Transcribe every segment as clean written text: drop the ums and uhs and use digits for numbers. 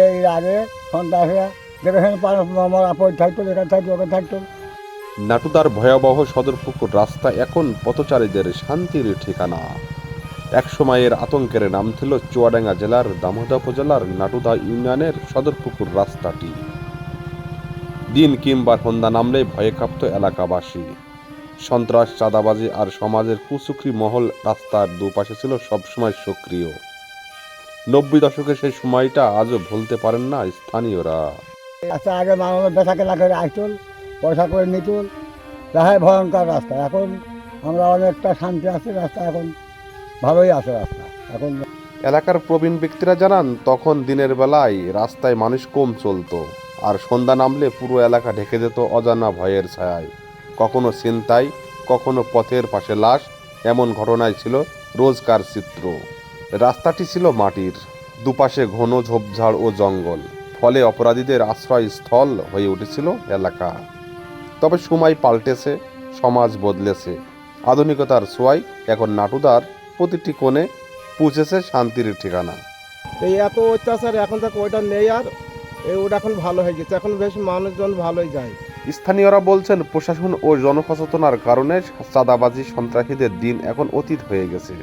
এর আগে সন্ত্রাসীরা যেখানে মরা পড়ে থাকতো, যেখানে থাকতো ওখানে থাকতো। নাটুদার ভয়াবহ সদরপুকুর রাস্তা এখন পথচারীদের শান্তির ঠিকানা। এক সময়ের আতঙ্কের নাম ছিল চুয়াডাঙ্গা জেলার দামোদা উপজেলার নাটুদা ইউনিয়নের সদরপুকুর রাস্তাটি। দিন কিংবা সন্ধ্যা নামলেই ভয়ে কাঁপত এলাকাবাসী। সন্ত্রাস, চাঁদাবাজি আর সমাজের কুচক্রী মহল রাস্তার দুপাশে ছিল সবসময় সক্রিয়। 90 দশকের সেই সময়টা আজও ভুলতে পারেন না স্থানীয়রা। রাস্তা আগে মানুষ বেচা কেনা করে আসতুল, পয়সা করে নিতুল, তাহাই ভয়ঙ্কর রাস্তা। এখন আমরা অনেকটা শান্তি আছি, রাস্তা এখন ভালোই আছে রাস্তা এখন। এলাকার প্রবীণ ব্যক্তিরা জানান, তখন দিনের বেলায় রাস্তায় মানুষ কম চলতো, আর সন্ধ্যা নামলে পুরো এলাকা ঢেকে যেত অজানা ভয়ের ছায়ায়। কখনো ছিনতাই, কখনো পথের পাশে লাশ, এমন ঘটনায় ছিল রোজকার চিত্র। রাস্তাটি ছিল মাটির, দুপাশে ঘন ঝোপঝাড় ও জঙ্গল, ফলে অপরাধীদের আশ্রয়স্থল হয়ে উঠেছিল এলাকা। তবে সময় পাল্টেছে, সমাজ বদলেছে, আধুনিকতার ছোঁয়ায় এখন নাটুদার প্রতিটি কোণে পৌঁছেছে শান্তির ঠিকানা। এই এত অত্যাচার এখন থেকে ওইটা নেই, আর ওটা এখন ভালো হয়ে গেছে, এখন বেশ মানুষজন ভালোই যায়। স্থানীয়রা বলছেন, প্রশাসন ও জনসচেতনার কারণে চাঁদাবাজি, সন্ত্রাসীদের দিন এখন অতীত হয়ে গেছে।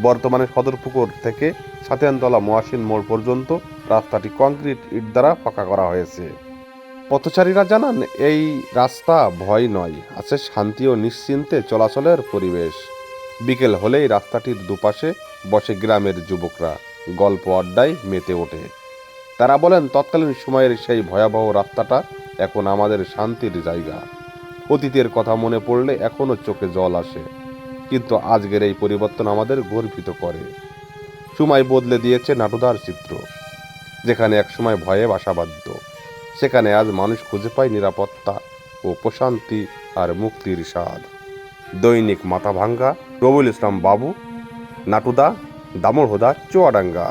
বর্তমানে সদরপুকুর থেকে ছাতিয়ানতলা মহাসিন মোড় পর্যন্ত রাস্তাটি কংক্রিট ইট দ্বারা পাকা করা হয়েছে। পথচারীরা জানান, এই রাস্তা ভয় নয়, আছে শান্তি ও নিশ্চিন্তে চলাচলের পরিবেশ। বিকেল হলেই রাস্তাটির দুপাশে বসে গ্রামের যুবকরা, গল্প আড্ডায় মেতে ওঠে। তারা বলেন, তৎকালীন সময়ের সেই ভয়াবহ রাস্তাটা এখন আমাদের শান্তির জায়গা। অতীতের কথা মনে পড়লে এখনো চোখে জল আসে, কিন্তু আজকের এই পরিবর্তন আমাদের গর্বিত করে। সময় বদলে দিয়েছে নাটুদার চিত্র। যেখানে একসময় ভয়ে বাসা বাঁধত, সেখানে আজ মানুষ খুঁজে পায় নিরাপত্তা ও প্রশান্তি আর মুক্তির স্বাদ। দৈনিক মাথাভাঙ্গা, রবিউল ইসলাম বাবু, নাটুদা, দামোদা, চুয়াডাঙ্গা।